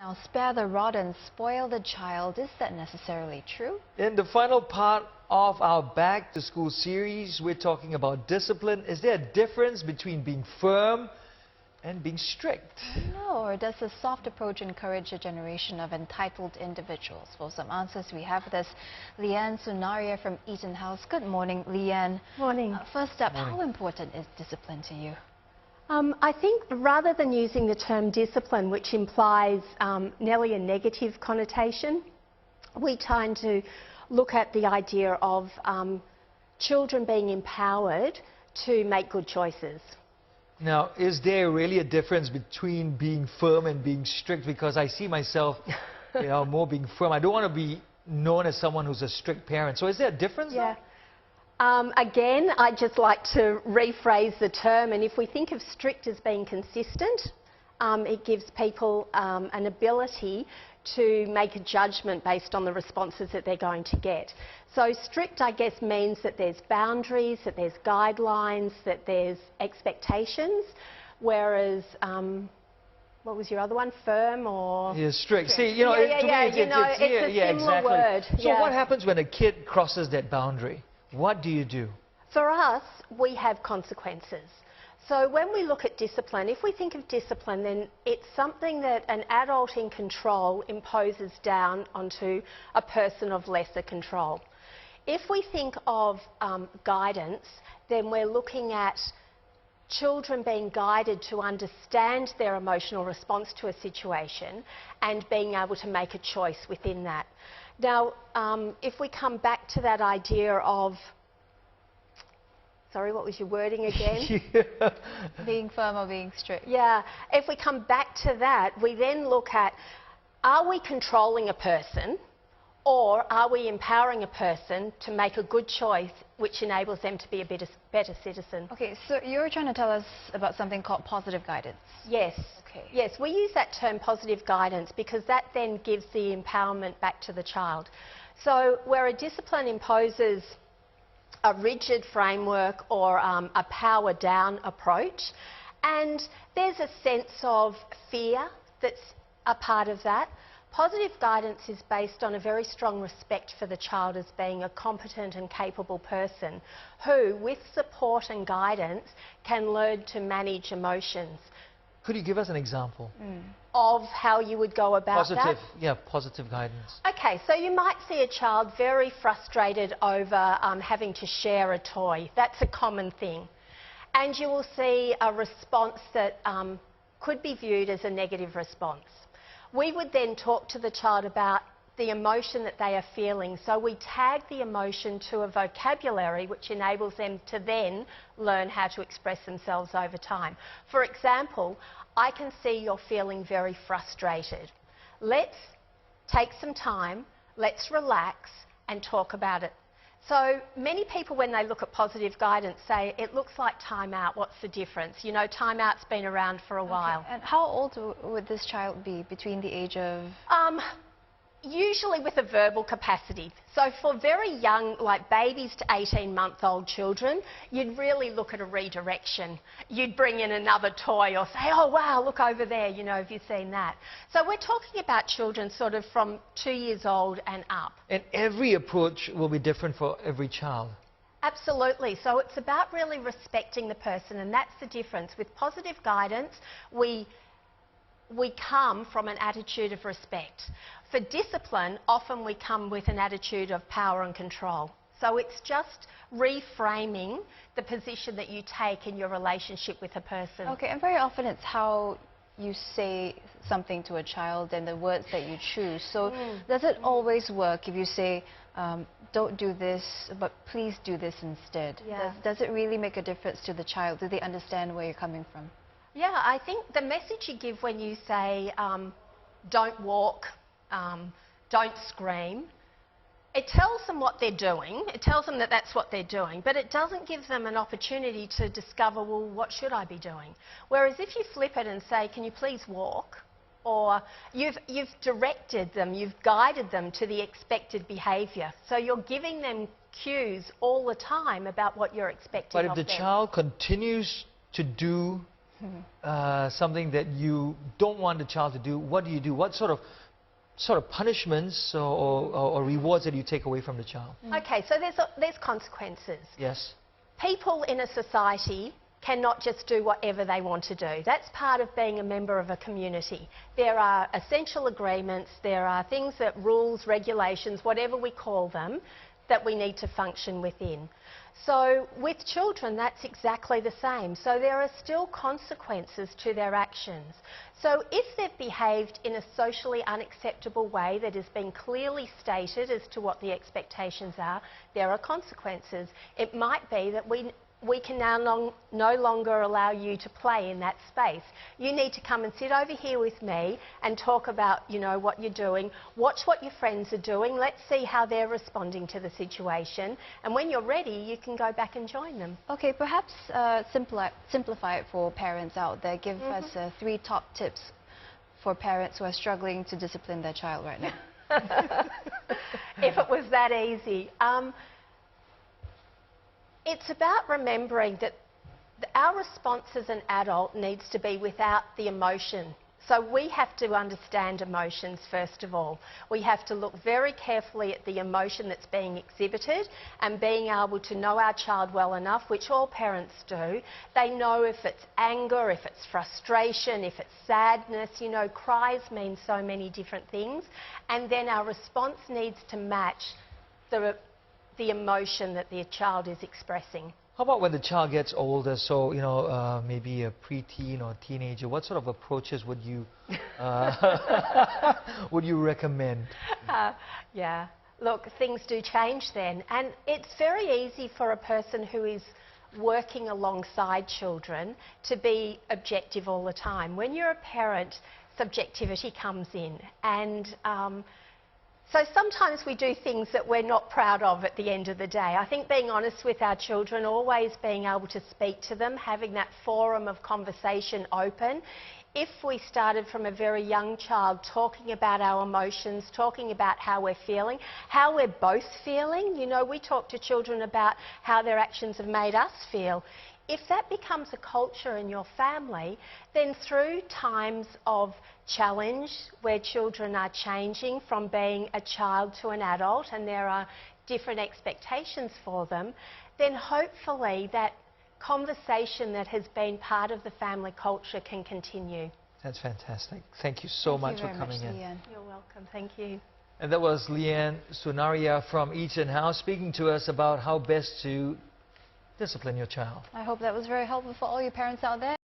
Now, spare the rod and spoil the child. Is that necessarily true? In the final part of our Back to School series, we're talking about discipline. Is there a difference between being firm and being strict? No, or does a soft approach encourage a generation of entitled individuals? For some answers, we have with us Leanne Sunaria from Eaton House. Good morning, Leanne. Morning. First up, how important is discipline to you? I think rather than using the term discipline, which implies nearly a negative connotation, we tend to look at the idea of children being empowered to make good choices. Now, is there really a difference between being firm and being strict? Because I see myself, more being firm. I don't want to be known as someone who's a strict parent. So is there a difference? Yeah. Again, I'd just like to rephrase the term, and if we think of strict as being consistent, it gives people an ability to make a judgment based on the responses that they're going to get. So strict, I guess, means that there's boundaries, that there's guidelines, that there's expectations, whereas what was your other one? Firm or? Yeah, strict. See, to me, it's a similar word. So what happens when a kid crosses that boundary? What do you do? For us, we have consequences. So when we look at discipline, if we think of discipline, then it's something that an adult in control imposes down onto a person of lesser control. If we think of guidance, then we're looking at children being guided to understand their emotional response to a situation and being able to make a choice within that. Now, if we come back to that idea of, sorry, what was your wording again? Being firm or being strict? Yeah, if we come back to that, we then look at, are we controlling a person or are we empowering a person to make a good choice which enables them to be a better citizen? Okay, so you're trying to tell us about something called positive guidance. Yes. Okay. Yes, we use that term positive guidance because that then gives the empowerment back to the child. So where a discipline imposes a rigid framework or a power down approach, and there's a sense of fear that's a part of that. Positive guidance is based on a very strong respect for the child as being a competent and capable person who, with support and guidance, can learn to manage emotions. Could you give us an example? Of how you would go about that? Yeah, positive guidance. Okay, so you might see a child very frustrated over having to share a toy. That's a common thing. And you will see a response that could be viewed as a negative response. We would then talk to the child about the emotion that they are feeling. So we tag the emotion to a vocabulary which enables them to then learn how to express themselves over time. For example, I can see you're feeling very frustrated. Let's take some time, let's relax and talk about it. So many people, when they look at positive guidance, say, it looks like time out, what's the difference? You know, time out's been around for a while. And how old would this child be between the age of? Usually with a verbal capacity. So for very young, like babies to 18-month-old children, you'd really look at a redirection. You'd bring in another toy or say, oh wow, look over there, have you seen that? So we're talking about children sort of from 2 years old and up. And every approach will be different for every child. Absolutely. So it's about really respecting the person, and that's the difference. With positive guidance, we come from an attitude of respect. For discipline, often we come with an attitude of power and control. So it's just reframing the position that you take in your relationship with a person. Okay, and very often it's how you say something to a child and the words that you choose. So does it always work if you say, don't do this, but please do this instead? Yeah. Does it really make a difference to the child? Do they understand where you're coming from? Yeah, I think the message you give when you say, don't walk, don't scream, it tells them what they're doing, it tells them that that's what they're doing, but it doesn't give them an opportunity to discover, well, what should I be doing? Whereas if you flip it and say, can you please walk? Or you've directed them, you've guided them to the expected behaviour. So you're giving them cues all the time about what you're expecting of them. But if the child continues to do something that you don't want the child to do, what do you do? What sort of punishments or rewards that you take away from the child? Okay, so there's consequences. Yes. People in a society cannot just do whatever they want to do. That's part of being a member of a community. There are essential agreements, there are things that rules, regulations, whatever we call them, that we need to function within. So with children, that's exactly the same. So there are still consequences to their actions. So if they've behaved in a socially unacceptable way that has been clearly stated as to what the expectations are, there are consequences. It might be that we can now no longer allow you to play in that space. You need to come and sit over here with me and talk about, you know, what you're doing. Watch what your friends are doing. Let's see how they're responding to the situation. And when you're ready, you can go back and join them. Okay, perhaps simplify it for parents out there. Give us 3 top tips for parents who are struggling to discipline their child right now. If it was that easy. It's about remembering that our response as an adult needs to be without the emotion. So we have to understand emotions first of all. We have to look very carefully at the emotion that's being exhibited and being able to know our child well enough, which all parents do. They know if it's anger, if it's frustration, if it's sadness. You know, cries mean so many different things. And then our response needs to match the emotion that the child is expressing. How about when the child gets older, so, you know, maybe a preteen or a teenager, what sort of approaches would you, would you recommend? Yeah, look, things do change then. And it's very easy for a person who is working alongside children to be objective all the time. When you're a parent, subjectivity comes in. And so sometimes we do things that we're not proud of at the end of the day. I think being honest with our children, always being able to speak to them, having that forum of conversation open. If we started from a very young child talking about our emotions, talking about how we're feeling, how we're both feeling, you know, we talk to children about how their actions have made us feel. If that becomes a culture in your family, then through times of challenge where children are changing from being a child to an adult and there are different expectations for them, then hopefully that conversation that has been part of the family culture can continue. That's fantastic. Thank you so much for coming in. Leanne. You're welcome. Thank you. And that was Leanne Sunaria from Eaton House speaking to us about how best to discipline your child. I hope that was very helpful for all you parents out there.